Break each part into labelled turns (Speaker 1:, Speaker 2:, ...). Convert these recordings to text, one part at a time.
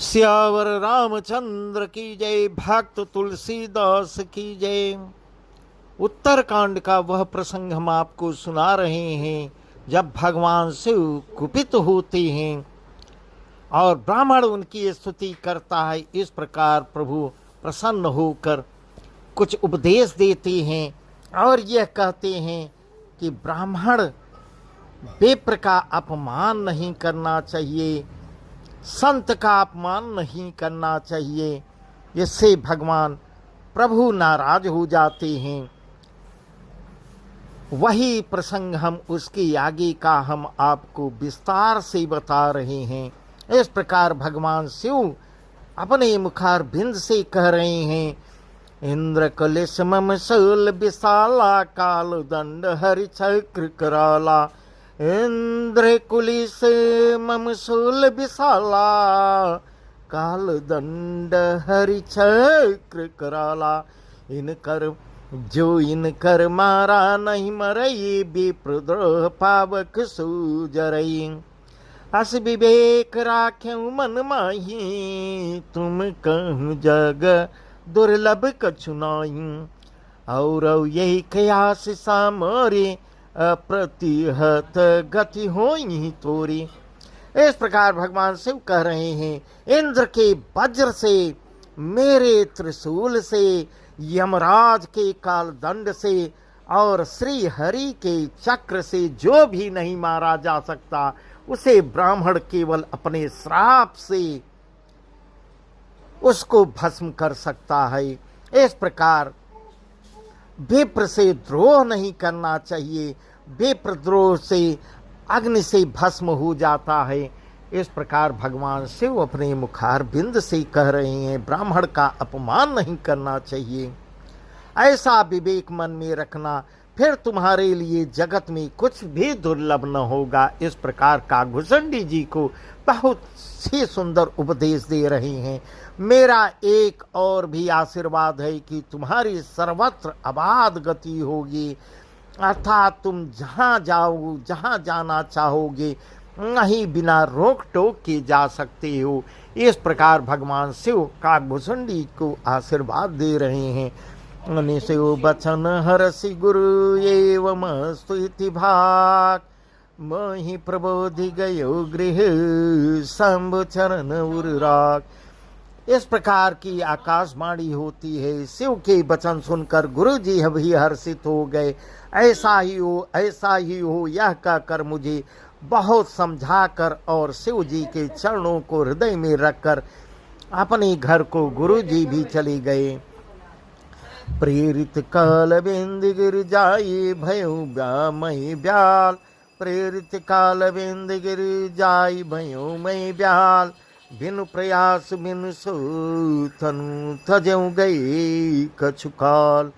Speaker 1: सियावर रामचंद्र की जय। भक्त तुलसीदास की जय। उत्तरकांड का वह प्रसंग हम आपको सुना रहे हैं जब भगवान शिव कुपित होते हैं और ब्राह्मण उनकी स्तुति करता है। इस प्रकार प्रभु प्रसन्न होकर कुछ उपदेश देते हैं और यह कहते हैं कि ब्राह्मण विप्र का अपमान नहीं करना चाहिए, संत का अपमान नहीं करना चाहिए, जिससे भगवान प्रभु नाराज हो जाते हैं। वही प्रसंग हम उसके आगे का हम आपको विस्तार से बता रहे हैं। इस प्रकार भगवान शिव अपने मुखार बिंद से कह रहे हैं, इंद्र कलिश मम शूल विशाला काल दंड हरि चक्र कराला। इंद्र कुलिस मम शूल विशाला काल दंड हरि चक्र कराला। इनकर जो इनकर मारा नहीं मरई विप्रद्रोह पावक सूजरई। अस विवेक राख्यऊ मन माही तुम कहूँ जग दुर्लभ कछु नाई। और यही कयास सामरे अप्रतिहत गति होई तोरी। इस प्रकार भगवान शिव कह रहे हैं, इंद्र के वज्र से, मेरे त्रिशूल से, यमराज के काल दंड से और श्री हरि के चक्र से जो भी नहीं मारा जा सकता, उसे ब्राह्मण केवल अपने श्राप से उसको भस्म कर सकता है। इस प्रकार विप्र से द्रोह नहीं करना चाहिए, विप्र द्रोह से अग्नि से भस्म हो जाता है। इस प्रकार भगवान शिव अपने मुखार बिंद से कह रहे हैं, ब्राह्मण का अपमान नहीं करना चाहिए। ऐसा विवेक मन में रखना, फिर तुम्हारे लिए जगत में कुछ भी दुर्लभ न होगा। इस प्रकार का घुसंडी जी को बहुत ही सुंदर उपदेश दे रहे हैं। मेरा एक और भी आशीर्वाद है कि तुम्हारी सर्वत्र अबाध गति होगी, अर्थात तुम जहाँ जाओ, जहाँ जाना चाहोगे नहीं बिना रोक टोक के जा सकते हो। इस प्रकार भगवान शिव काकभूषुंडी को आशीर्वाद दे रहे हैं। शिव बचन हरसि गुरु एवं स्तुति भाग मही प्रबोधि गयो गृह शंभु चरण उर्राग। इस प्रकार की आकाशवाणी होती है। शिव के वचन सुनकर गुरु जी भी हर्षित हो गए। ऐसा ही हो, ऐसा ही हो, यह कहकर मुझे बहुत समझाकर और शिव जी के चरणों को हृदय में रखकर अपने घर को गुरु जी भी चले गए। प्रेरित काल बिंद गिर जाई भयो मई ब्याल। प्रेरित काल बिंद गिर जाई भयो मई ब्याल। बिनु प्रयास बिनु सो तनु तजऊ गई कछुकाल।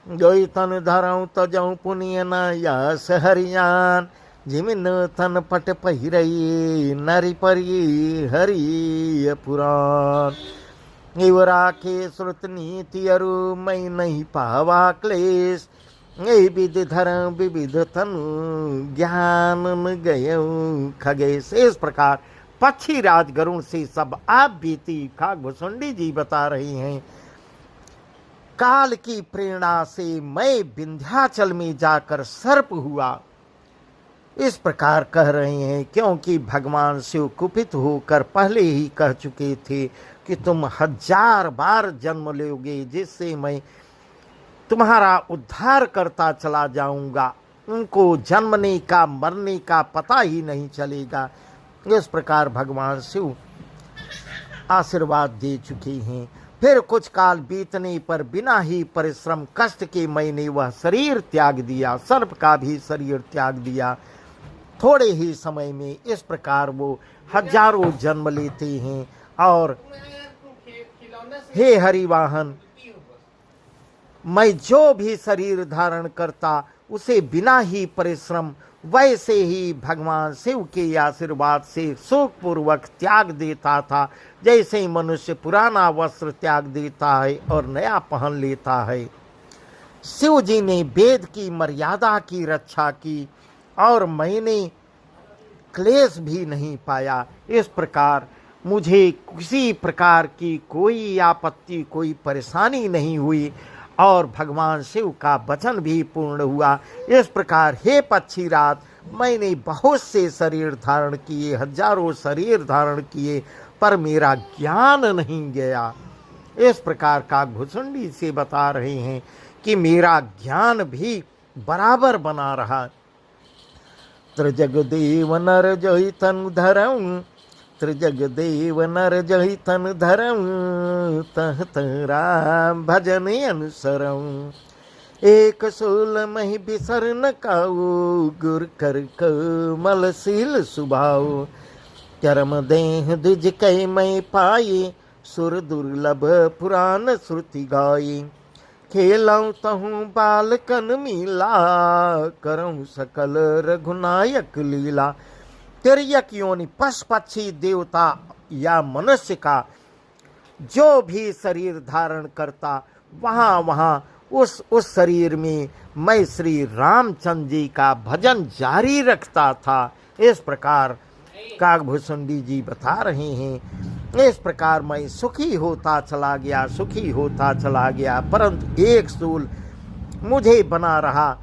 Speaker 1: गई तन धरऊ तजऊ पुनिय न यास हरियान। जिमिन तन पट पहिरई नरि परी हरि पुराण। इव राखे श्रुत नीति अरु मई नहीं पावा क्लेश। विविध धर्म विविध तनु ज्ञान गयऊ खगेश। इस प्रकार पक्षी राज गरुण से सब आप बीती काकभूषुंडी जी बता रही हैं। काल की प्रेरणा से मैं विंध्याचल में जाकर सर्प हुआ। इस प्रकार कह रहे हैं क्योंकि भगवान शिव कुपित होकर पहले ही कह चुके थे कि तुम 1000 बार जन्म लोगे, जिससे मैं तुम्हारा उद्धार करता चला जाऊंगा। उनको जन्मने का मरने का पता ही नहीं चलेगा। इस प्रकार भगवान शिव आशीर्वाद दे चुके हैं। फिर कुछ काल बीतने पर बिना ही परिश्रम कष्ट के मैंने वह शरीर त्याग दिया, सर्प का भी शरीर त्याग दिया। थोड़े ही समय में इस प्रकार वो हजारों जन्म लेते हैं। और हे हरिवाहन, मैं जो भी शरीर धारण करता उसे बिना ही परिश्रम वैसे ही भगवान शिव के आशीर्वाद से सुखपूर्वक त्याग देता था, जैसे मनुष्य पुराना वस्त्र त्याग देता है और नया पहन लेता है। शिव जी ने वेद की मर्यादा की रक्षा की और मैंने क्लेश भी नहीं पाया। इस प्रकार मुझे किसी प्रकार की कोई आपत्ति, कोई परेशानी नहीं हुई और भगवान शिव का वचन भी पूर्ण हुआ। इस प्रकार हे पक्षीराज, मैंने बहुत से शरीर धारण किए, हजारों शरीर धारण किए, पर मेरा ज्ञान नहीं गया। इस प्रकार काकभूषुंडी से बता रहे हैं कि मेरा ज्ञान भी बराबर बना रहा। त्रिजगदेव नर जहि तनु धरऊं, त्रिजगदेव नर जहि तनु धरऊं, तह तरा भजन अनुसरऊं। एक सोल मही बिसर न काऊ, गुर कर कमल शील सुभाऊ। चरम देह द्विज कै मैं पाई, सुर दुर्लभ पुराण श्रुति गाई। खेलऊं तहूँ बालकन मीला, करऊं सकल रघुनायक लीला। तिर्यक योनि पशु पक्षी देवता या मनुष्य का जो भी शरीर धारण करता, वहाँ वहाँ उस शरीर में मैं श्री रामचंद्र जी का भजन जारी रखता था। इस प्रकार काकभूषुंडी जी बता रहे हैं। इस प्रकार मैं सुखी होता चला गया, सुखी होता चला गया, परंतु एक सूल मुझे बना रहा।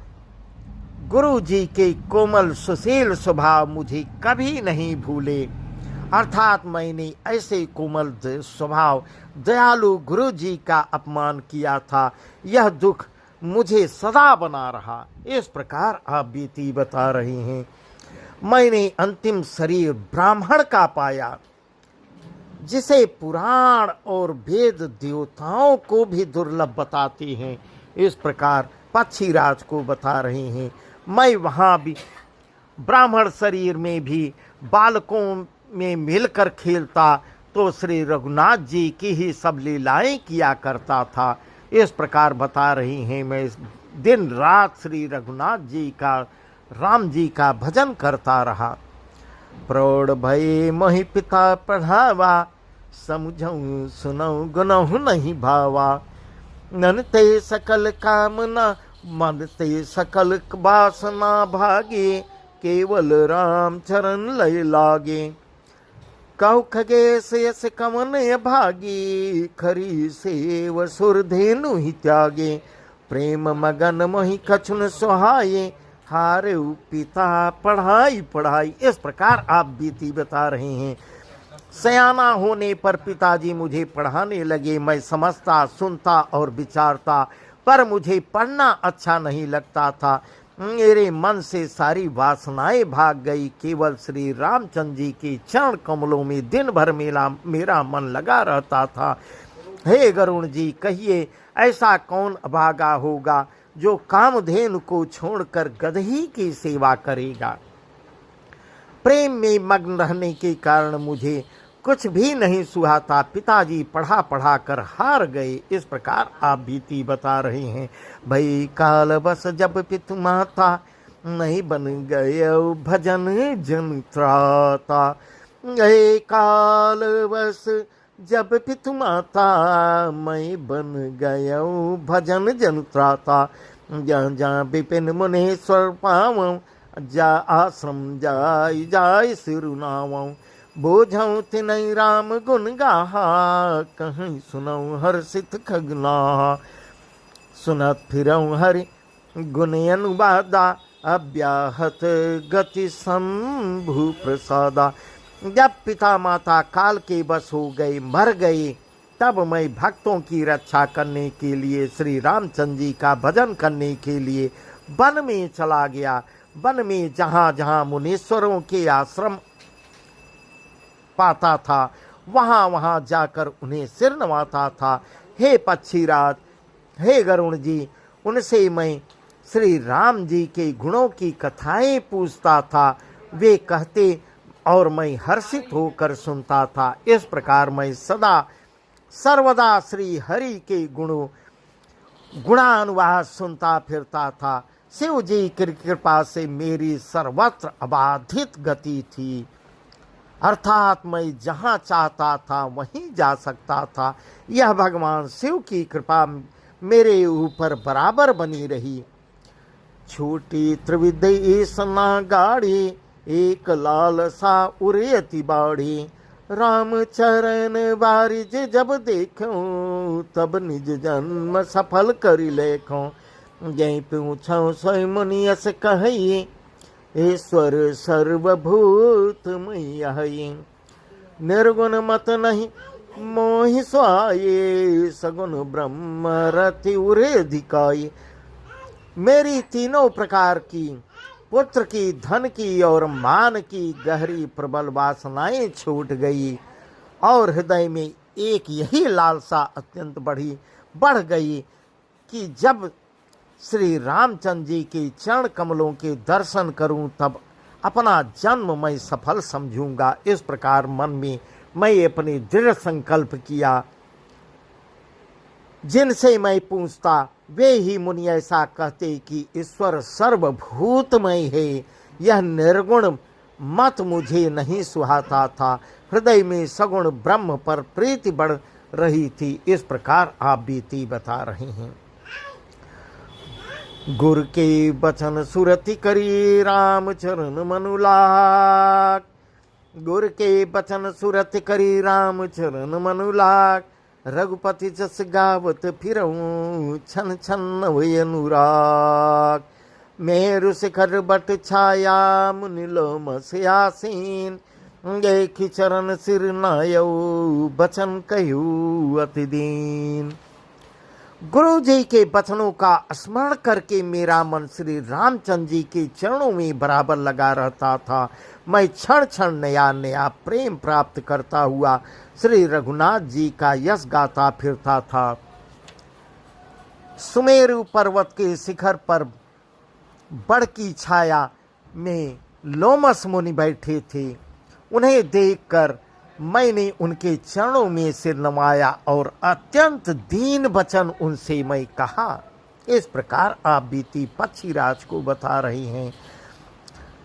Speaker 1: गुरु जी के कोमल सुशील स्वभाव मुझे कभी नहीं भूले, अर्थात मैंने ऐसे कोमल स्वभाव दयालु गुरु जी का अपमान किया था, यह दुख मुझे सदा बना रहा। इस प्रकार आप बीती बता रहे हैं। मैंने अंतिम शरीर ब्राह्मण का पाया, जिसे पुराण और वेद देवताओं को भी दुर्लभ बताते हैं। इस प्रकार पक्षीराज को बता रहे हैं। मैं वहाँ भी ब्राह्मण शरीर में भी बालकों में मिलकर खेलता तो श्री रघुनाथ जी की ही सब लीलाएं किया करता था। इस प्रकार बता रही हैं। मैं दिन रात श्री रघुनाथ जी का, राम जी का भजन करता रहा। प्रौढ़ भय मोहि पिता पढ़ावा, समझऊं सुनऊं गुनहु नहीं भावा। नन ते सकल कामना, मन ते सकल वासना भागे, केवल राम चरण लय लागे। कहु खगेश यस कवन भागी, खरी सेव सुर धेनु ही त्यागे। प्रेम मगन मोहि कछुन सुहाये, हारे पिता पढ़ाई पढ़ाई। इस प्रकार आप बीती बता रहे हैं। सयाना होने पर पिताजी मुझे पढ़ाने लगे। मैं समझता, सुनता और विचारता, पर मुझे पढ़ना अच्छा नहीं लगता था। मेरे मन से सारी वासनाएं भाग गई। केवल श्री रामचंद्र जी के चरण कमलों में दिन भर मेरा मन लगा रहता था। हे गरुण जी, कहिए ऐसा कौन अभागा होगा जो कामधेनु को छोड़कर गदही की सेवा करेगा। प्रेम में मग्न रहने के कारण मुझे कुछ भी नहीं सुहाता। पिताजी पढ़ा पढ़ा कर हार गए। इस प्रकार आप बीती बता रहे हैं। भई काल बस जब पितु माता, नहीं बन गए भजन जन त्राता। गए काल बस जब पितु माता, मैं बन गया भजन जन त्राता। जहाँ जहाँ विपिन मुनेश्वर पावं, जा आश्रम जाय जाय सिरुनावं। बोझऊं तिनई राम गुण गाहा, कहीं सुनऊं हर्षित खगनाहा। सुनत फिरऊं हरि गुण अनुवादा, अव्याहत गति शंभु प्रसादा। जब पिता माता काल के बस हो गए, मर गए, तब मैं भक्तों की रक्षा करने के लिए, श्री रामचंद्र जी का भजन करने के लिए वन में चला गया। वन में जहाँ जहाँ मुनीश्वरों के आश्रम पाता था, वहाँ वहाँ जाकर उन्हें सिर नवाता था। हे पक्षीराज, हे गरुण जी, उनसे मैं श्री राम जी के गुणों की कथाएं पूछता था। वे कहते और मैं हर्षित होकर सुनता था। इस प्रकार मैं सदा सर्वदा श्री हरि के गुणानुवाद सुनता फिरता था। शिव जी की कृपा से मेरी सर्वत्र अबाधित गति थी, अर्थात मैं जहाँ चाहता था वहीं जा सकता था। यह भगवान शिव की कृपा मेरे ऊपर बराबर बनी रही। छोटी त्रिविधि सना गाड़ी, एक लाल सा उरे अति बाड़ी। राम चरण बारिज जब देखो, तब निज जन्म सफल करि लेखो। जय पूछो सोई मुनि यस कहिए, ईश्वर सर्वभूत मयि। निर्गुण मत नहीं मोहि सुहाए, सगुण ब्रह्म रति उरे धिकाए। मेरी तीनों प्रकार की, पुत्र की, धन की और मान की गहरी प्रबल वासनाएं छूट गई, और हृदय में एक यही लालसा अत्यंत बढ़ गई कि जब श्री रामचंद्र जी के चरण कमलों के दर्शन करूं, तब अपना जन्म मैं सफल समझूंगा। इस प्रकार मन में मैं अपने दृढ़ संकल्प किया। जिनसे मैं पूछता वे ही मुनि ऐसा कहते कि ईश्वर सर्वभूतमय है। यह निर्गुण मत मुझे नहीं सुहाता था। हृदय में सगुण ब्रह्म पर प्रीति बढ़ रही थी। इस प्रकार आप बीती बता रहे हैं। गुर के बचन सुरति करी राम चरण मनुलाग। गुर के बचन सुरति करी राम चरण मनुलाग। रघुपति जस गावत फिरऊं, छन छन वै अनुराग। मेरु शिखर बट छाया मुनि लोमस आसीन। एक चरण सिर नायौ, बचन कहू अति दीन। गुरु जी के वचनों का स्मरण करके मेरा मन श्री रामचंद्र जी के चरणों में बराबर लगा रहता था। मैं क्षण क्षण नया नया प्रेम प्राप्त करता हुआ श्री रघुनाथ जी का यश गाता फिरता था। सुमेरु पर्वत के शिखर पर बड़ की छाया में लोमस मुनि बैठे थे। उन्हें देखकर मैंने उनके चरणों में सिर नवाया और अत्यंत दीन वचन उनसे मैं कहा। इस प्रकार आप बीती पक्षीराज को बता रहे हैं।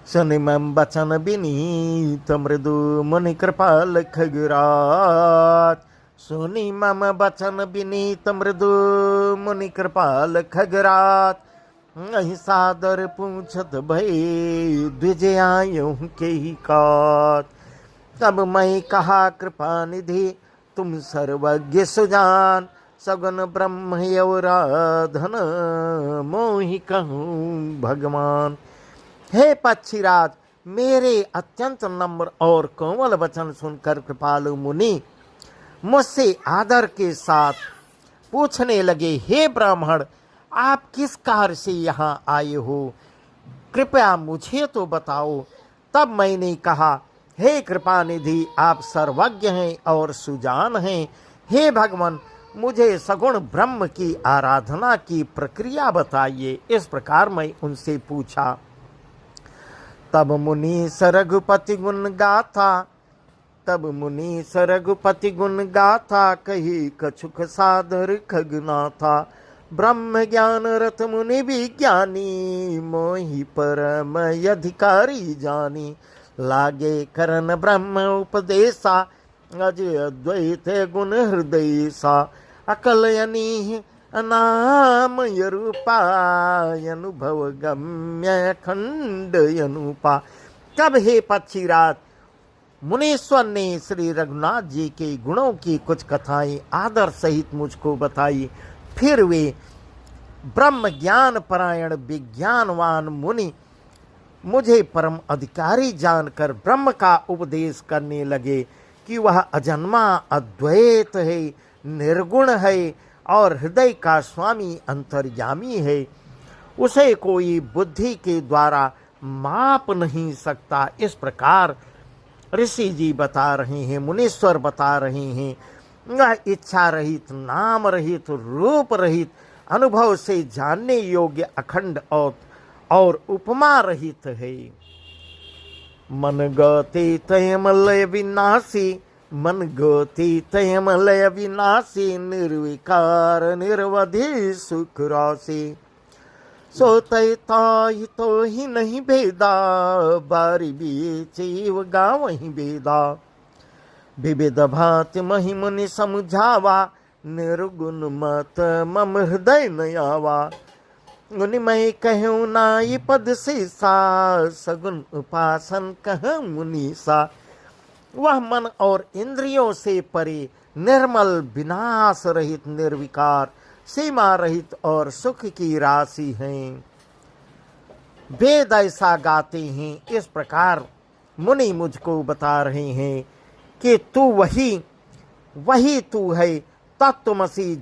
Speaker 1: सुनि मम वचन विनीत मृदु मुनि कृपाल खगराज। सुनि मम वचन विनीत मृदु मुनि कृपाल खगराज। अहि सादर पूछत भय द्विजयायों के ही काज। तब मैं कहा कृपा निधि तुम सर्वज्ञ सुजान। सगुन ब्रह्म यवराधन मोहि कहूँ भगवान। हे पक्षीराज, मेरे अत्यंत नम्र और कोमल वचन सुनकर कृपालु मुनि मुझसे आदर के साथ पूछने लगे, हे ब्राह्मण, आप किस कार्य से यहाँ आए हो? कृपया मुझे तो बताओ। तब मैंने कहा, हे कृपा निधि, आप सर्वज्ञ हैं और सुजान हैं। हे भगवान, मुझे सगुण ब्रह्म की आराधना की प्रक्रिया बताइए। इस प्रकार मैं उनसे पूछा। तब मुनि रघुपति गुण गाथा। तब मुनि रघुपति गुण गाथा। कही कछुक सादर खगनाथा। ब्रह्म ज्ञान रत मुनि विज्ञानी। मोहि परम अधिकारी जानी। लागे करन ब्रह्म उपदेशा। अज अद्वैत गुण हृदय सा। अकल यनी अनाम यरूपा। अनुभव गम्य खंड यनुपा। तब हे पक्षीराज, मुनीश्वर ने श्री रघुनाथ जी के गुणों की कुछ कथाएं आदर सहित मुझको बताई। फिर वे ब्रह्म ज्ञान परायण विज्ञानवान मुनि मुझे परम अधिकारी जानकर ब्रह्म का उपदेश करने लगे कि वह अजन्मा अद्वैत है, निर्गुण है और हृदय का स्वामी अंतर्यामी है। उसे कोई बुद्धि के द्वारा माप नहीं सकता। इस प्रकार ऋषि जी बता रहे हैं, मुनीश्वर बता रहे हैं। वह इच्छा रहित, नाम रहित, रूप रहित, अनुभव से जानने योग्य अखंड और उपमा रहित है। मन गति तयमलय विनाशी। मन गति तयमलय विनाशी। निर्विकार निर्वधि सुख राशि। सो तय ताहि तो ही नहीं भेदा। बारी बीचीव गावहि भेदा। विविध भांति महि मुनि समझावा। निर्गुण मत मम हृदय न आवा। मुनि मैं कहूँ नाई पद शीसा। सगुन उपासन कह मुनीसा। वह मन और इंद्रियों से परे निर्मल, विनाश रहित, निर्विकार, सीमा रहित और सुख की राशि हैं। वेद ऐसा गाते हैं। इस प्रकार मुनि मुझको बता रहे हैं कि तू वही तू है, तत्वमसि,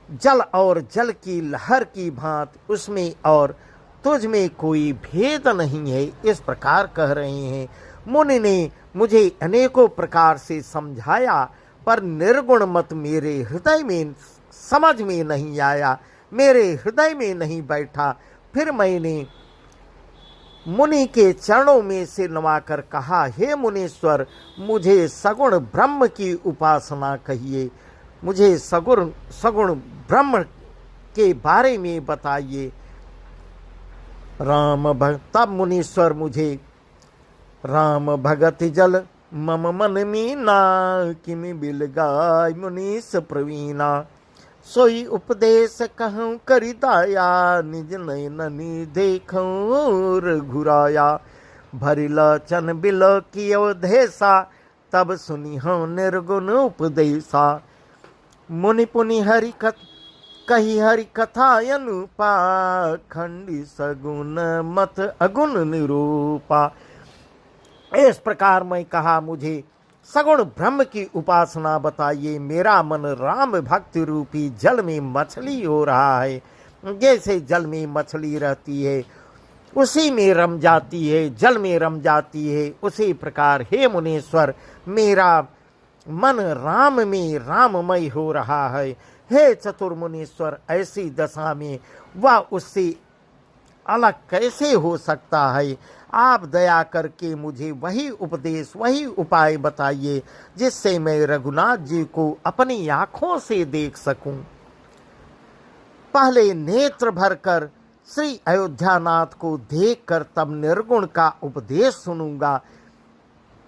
Speaker 1: जल और जल की लहर की भांति उसमें और तुझ में कोई भेद नहीं है। इस प्रकार कह रहे हैं। मुनि ने मुझे अनेकों प्रकार से समझाया, पर निर्गुण मत मेरे हृदय में समझ में नहीं आया, मेरे हृदय में नहीं बैठा। फिर मैंने मुनि के चरणों में से नवाकर कहा, हे मुनीश्वर, मुझे सगुण ब्रह्म की उपासना कहिए, मुझे सगुण ब्रह्म के बारे में बताइए। तब मुनीश्वर मुझे राम भगत जल मम मन मीना, किमि बिल गाय मुनीस प्रवीणा, सोई उपदेश कहूँ करि दाया, निज नयननि देखूँ रघुराया, भरि लोचन बिलो कियो धेसा, तब सुनी हूँ निर्गुण उपदेशा, मुनि पुनि कही हरि कथा अनुपा, खंडी सगुण मत अगुण निरूपा। इस प्रकार मैं कहा, मुझे सगुण ब्रह्म की उपासना बताइए। मेरा मन राम भक्ति रूपी जल में मछली हो रहा है। जैसे जल में मछली रहती है, उसी में रम जाती है, जल में रम जाती है, उसी प्रकार हे मुनीश्वर, मेरा मन राम में राममय हो रहा है। हे चतुर्मुनीश्वर, ऐसी दशा में वह उससे अलग कैसे हो सकता है? आप दया करके मुझे वही उपदेश, वही उपाय बताइए, जिससे मैं रघुनाथ जी को अपनी आंखों से देख सकूं। पहले नेत्र भरकर श्री अयोध्यानाथ को देखकर तब निर्गुण का उपदेश सुनूंगा।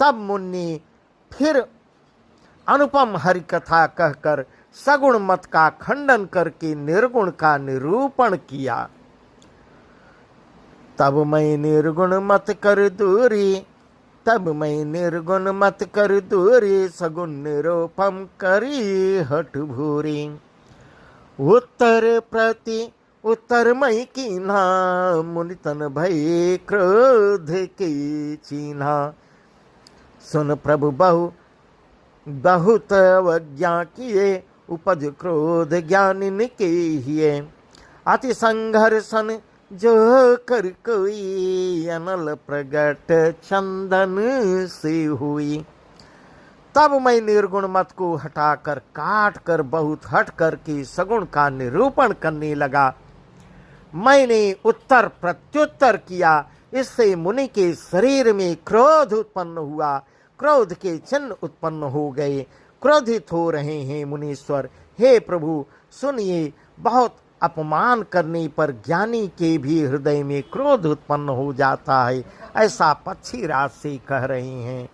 Speaker 1: तब मुनि फिर अनुपम हरि कथा कहकर सगुण मत का खंडन करके निर्गुण का निरूपण किया। तब मैं निर्गुण मत कर दूरी, सगुण निरूपम करी हठ भूरी। उत्तर मई कीन्हा, मुनि तन भय क्रोध की चीन्हा। सुन प्रभु बहुत अवज्ञा किए, उपज क्रोध ज्ञानिन के हिए। अति संघर्षण जो कर कोई, अनल प्रगट चंदन से हुई। तब मैं निर्गुण मत को हटाकर काट कर बहुत हट करके सगुण का निरूपण करने लगा। मैंने उत्तर प्रत्युत्तर किया। इससे मुनि के शरीर में क्रोध उत्पन्न हुआ, क्रोध के चिन्ह उत्पन्न हो गए। क्रोधित हो रहे हैं मुनीश्वर। हे प्रभु सुनिए, बहुत अपमान करने पर ज्ञानी के भी हृदय में क्रोध उत्पन्न हो जाता है, ऐसा पक्षी राज से कह रहे हैं।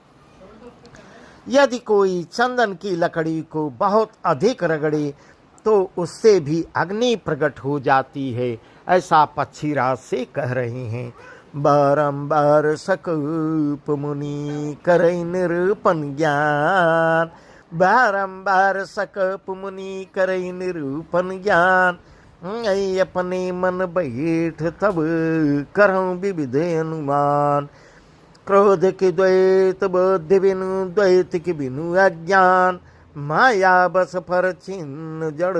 Speaker 1: यदि कोई चंदन की लकड़ी को बहुत अधिक रगड़े तो उससे भी अग्नि प्रकट हो जाती है, ऐसा पक्षी राज से कह रहे हैं। बारंबार सकूप मुनि करे निरूपण ज्ञान, बारंबार सकूप मुनि करे निरूपण ज्ञान। अपने मन बैठ तब करऊं विविध अनुमान, क्रोध के द्वैत बुद्धि बिनु, द्वैत के बिनु अज्ञान। माया बस पर चिन्ह जड़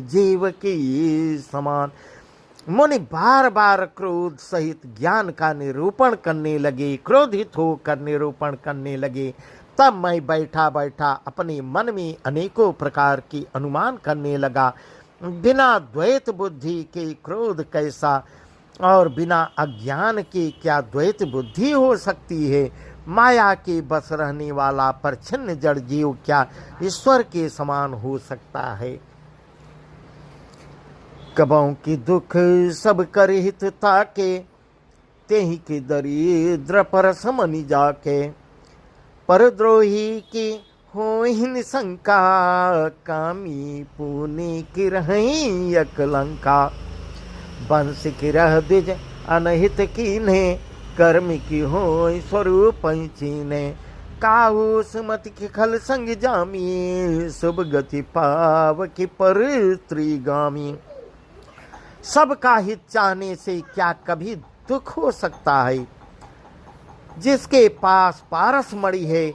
Speaker 1: जीव की समान। मुनि बार बार क्रोध सहित ज्ञान का निरूपण करने लगे, क्रोधित होकर निरूपण करने लगे। तब मैं बैठा बैठा अपने मन में अनेकों प्रकार की अनुमान करने लगा। बिना द्वैत बुद्धि के क्रोध कैसा, और बिना अज्ञान के क्या द्वैत बुद्धि हो सकती है? माया के बस रहने वाला परछिन्न जड़ जीव क्या ईश्वर के समान हो सकता है? कबों की दुख सब कर हित ताके, तेहि के दरिद्र पर समनि जाके। परद्रोही की होहिन शंका, कामी पुनि की रही अकलंका। वंश की रह द्विज अनहित कीन्हे, कर्म की हो स्वरूप चीने। काहू सुमति के खल संग जामी, शुभ गति पाव के पर त्रिगामी। सबका हित चाहने से क्या कभी दुख हो सकता है? जिसके पास पारस मणि है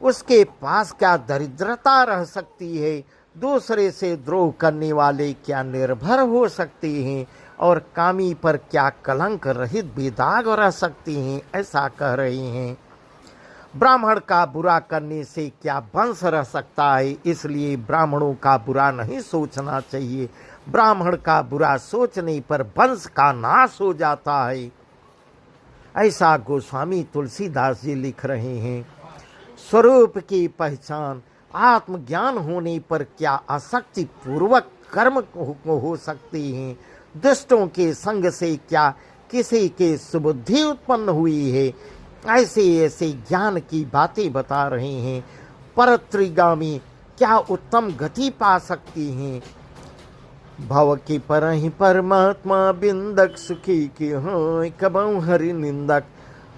Speaker 1: उसके पास क्या दरिद्रता रह सकती है? दूसरे से द्रोह करने वाले क्या निर्भर हो सकते हैं? और कामी पर क्या कलंक रहित बेदाग रह सकते हैं? ऐसा कह रहे हैं। ब्राह्मण का बुरा करने से क्या वंश रह सकता है? इसलिए ब्राह्मणों का बुरा नहीं सोचना चाहिए। ब्राह्मण का बुरा सोचने पर वंश का नाश हो जाता है। ऐसा गोस्वामी तुलसीदास जी लिख रहे हैं। स्वरूप की पहचान आत्मज्ञान होने पर क्या आसक्ति पूर्वक कर्म हो सकती हैं? दुष्टों के संग से क्या किसी के सुबुद्धि उत्पन्न हुई है? ऐसे ऐसे ज्ञान की बातें बता रहे हैं। परत्रिगामी क्या उत्तम गति पा सकती हैं? भव की परहि परमात्मा बिंदक, सुखी की होय कबहु हरि निंदक।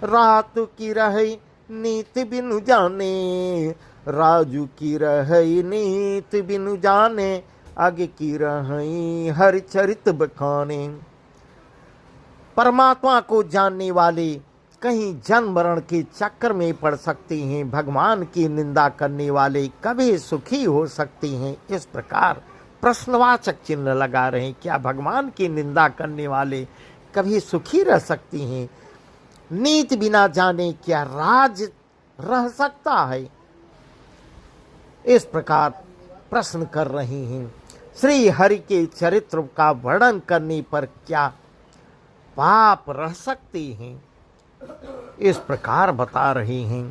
Speaker 1: रातु की रहे नीति बिनु जाने, राजू की रहे नीति बिनु जाने। आगे की रहे हरि चरित बखाने। परमात्मा को जानने वाले कहीं जन्म मरण के चक्कर में पड़ सकते हैं। भगवान की निंदा करने वाले कभी सुखी हो सकते हैं? इस प्रकार प्रश्नवाचक चिन्ह लगा रहे हैं। क्या भगवान की निंदा करने वाले कभी सुखी रह सकते हैं? नीति बिना जाने क्या राज रह सकता है? इस प्रकार प्रश्न कर रहे हैं। श्री हरि के चरित्र का वर्णन करने पर क्या पाप रह सकते हैं? इस प्रकार बता रहे हैं।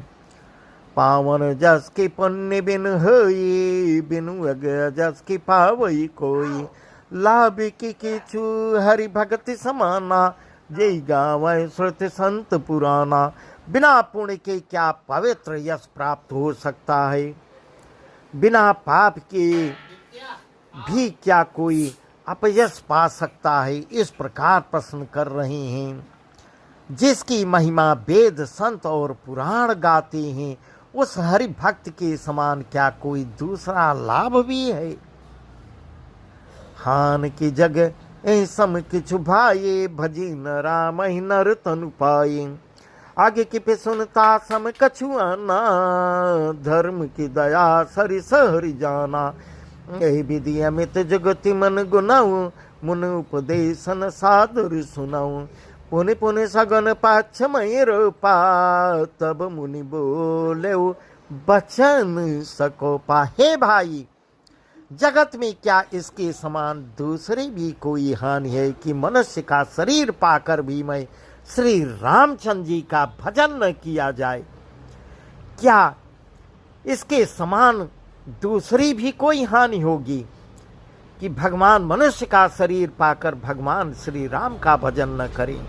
Speaker 1: पावन जस के पुण्य बिन होई, बिनु अग जस की पावई कोई। लाभ की किछु हरि भक्ति समाना, जय गावै श्रुति संत पुराना। बिना पुण्य के क्या पवित्र यश प्राप्त हो सकता है? बिना पाप के भी क्या कोई अपयश पा सकता है? इस प्रकार प्रश्न कर रहे हैं। जिसकी महिमा वेद संत और पुराण गाते हैं, उस हरि भक्त के समान क्या कोई दूसरा लाभ भी है? हान की जग सम किछु भाये, भजी न राम ही नर तनु पाए। आगे की पे सुनता सम कछु आना, धर्म की दया सरि सहरि जाना। यही विधि अमित जगति मन गुनाऊ, मुन उपदेशन सादर सुनाऊ। पुनि पुनि सगन पाछ मई रूपा, तब मुनि बोले बचन सको पा। हे भाई, जगत में क्या इसके समान दूसरी भी कोई हानि है कि मनुष्य का शरीर पाकर भी मैं श्री रामचंद्र जी का भजन न किया जाए? क्या इसके समान दूसरी भी कोई हानि होगी कि भगवान मनुष्य का शरीर पाकर भगवान श्री राम का भजन न करें?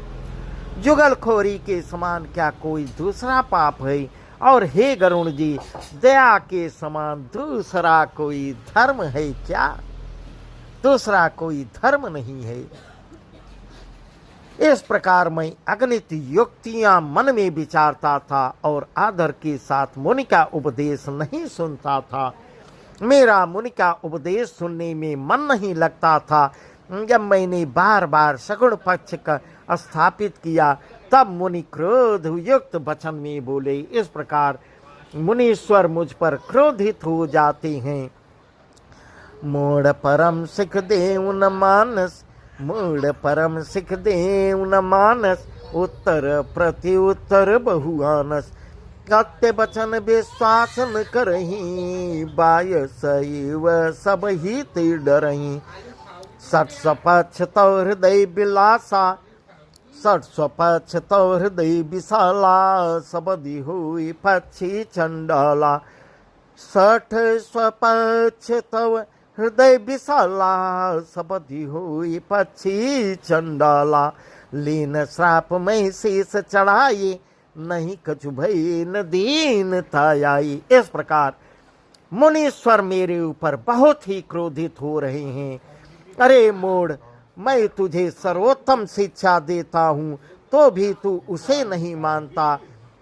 Speaker 1: जुगलखोरी के समान क्या कोई दूसरा पाप है? और हे गरुण जी, दया के समान दूसरा कोई धर्म है क्या? दूसरा कोई धर्म नहीं है। इस प्रकार मैं अगणित युक्तियां मन में विचारता था और आदर के साथ मुनि का उपदेश नहीं सुनता था। मेरा मुनि का उपदेश सुनने में मन नहीं लगता था। जब मैंने बार बार सगुण पक्ष का स्थापित किया, तब मुनि क्रोध युक्त वचन में बोले। इस प्रकार मुनीश्वर मुझ पर क्रोधित हो जाते हैं। मूढ़ परम सिख देव न मानस, मूढ़ परम सिख देव न मानस। उत्तर प्रति उत्तर बहुआनस, सत्य वचन विश्वास न करही। बाय सैव सब ही ते डरही। सठ स्वपक्ष तो हृदय बिलासा, सठ स्वपक्ष तो हृदय विशाला। सबदि हुई पक्षी चंडाला, सठ स्वपक्ष तो हृदय विशाला। सबदि हुई पक्षी चंडाला। लीन श्राप में शीस चढ़ाई, नहीं कछु भई न दीन ताई। इस प्रकार मुनीश्वर मेरे ऊपर बहुत ही क्रोधित हो रहे हैं। अरे मूढ़, मैं तुझे सर्वोत्तम शिक्षा देता हूँ तो भी तू उसे नहीं मानता,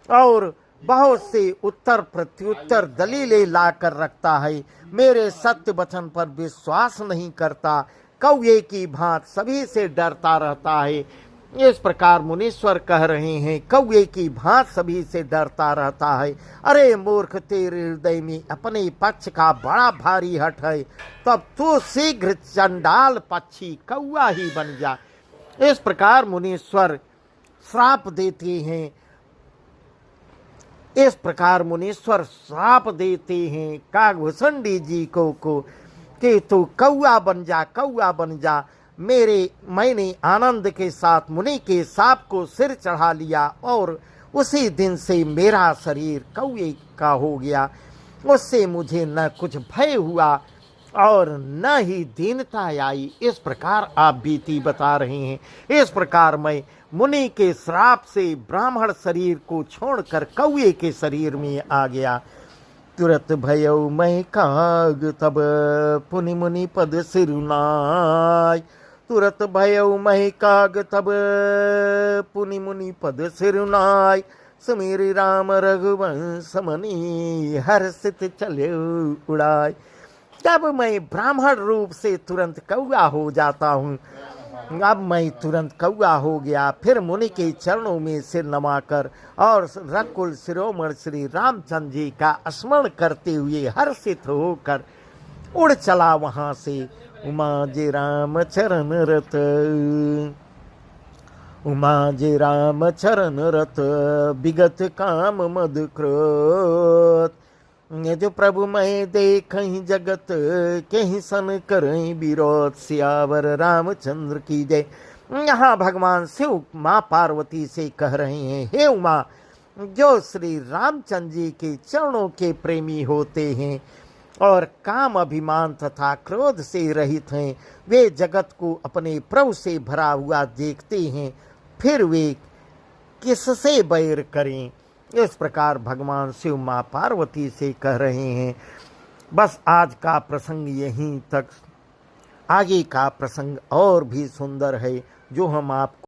Speaker 1: और बहुत से उत्तर प्रत्युत्तर दलीलें लाकर रखता है, मेरे सत्य वचन पर विश्वास नहीं करता, कौवे की भांत सभी से डरता रहता है। इस प्रकार मुनीश्वर कह रहे हैं, कौवे की भांत सभी से डरता रहता है। अरे मूर्ख, तेरे हृदय में अपने पक्ष का बड़ा भारी हट है, तब तू शीघ्र चंडाल पक्षी कौवा ही बन जा। इस प्रकार मुनीश्वर श्राप देते हैं, इस प्रकार मुनीश्वर श्राप देते हैं काकभूषणी जी को कि तू कौआ बन जा, कौआ बन जा। मैंने आनंद के साथ मुनि के सांप को सिर चढ़ा लिया और उसी दिन से मेरा शरीर कौए का हो गया। उससे मुझे न कुछ भय हुआ और न ही दीनता आई। इस प्रकार आप बीती बता रहे हैं। इस प्रकार मैं मुनि के श्राप से ब्राह्मण शरीर को छोड़कर कौए के शरीर में आ गया। तुरत भयउ मैं काग तब पुनि मुनि पद सिरुनाय। तुरत भयउ मैं काग तब पुनि मुनि पद सिरुनाय। सुमेरि राम रघुवंश मनि हर्षित चले उड़ाय। तब मैं ब्राह्मण रूप से तुरंत कौआ हो जाता हूँ। अब मैं तुरंत कौआ हो गया। फिर मुनि के चरणों में सिर नमाकर और रकुल शिरोमणि श्री रामचंद्र जी का स्मरण करते हुए हर्षित होकर उड़ चला वहां से। उमा जे राम चरण रत, उमा जे राम चरण रत, विगत काम मद क्रोध। जो प्रभु मैं देखहि जगत, कहीं सन करहि विरोध। सियावर रामचंद्र की जय। यहाँ भगवान शिव माँ पार्वती से कह रहे हैं, हे उमा, जो श्री रामचंद्र जी के चरणों के प्रेमी होते हैं और काम अभिमान तथा क्रोध से रहित हैं, वे जगत को अपने प्रभु से भरा हुआ देखते हैं, फिर वे किससे बैर करें। इस प्रकार भगवान शिव माँ पार्वती से कह रहे हैं। बस आज का प्रसंग यहीं तक। आगे का प्रसंग और भी सुंदर है, जो हम आपको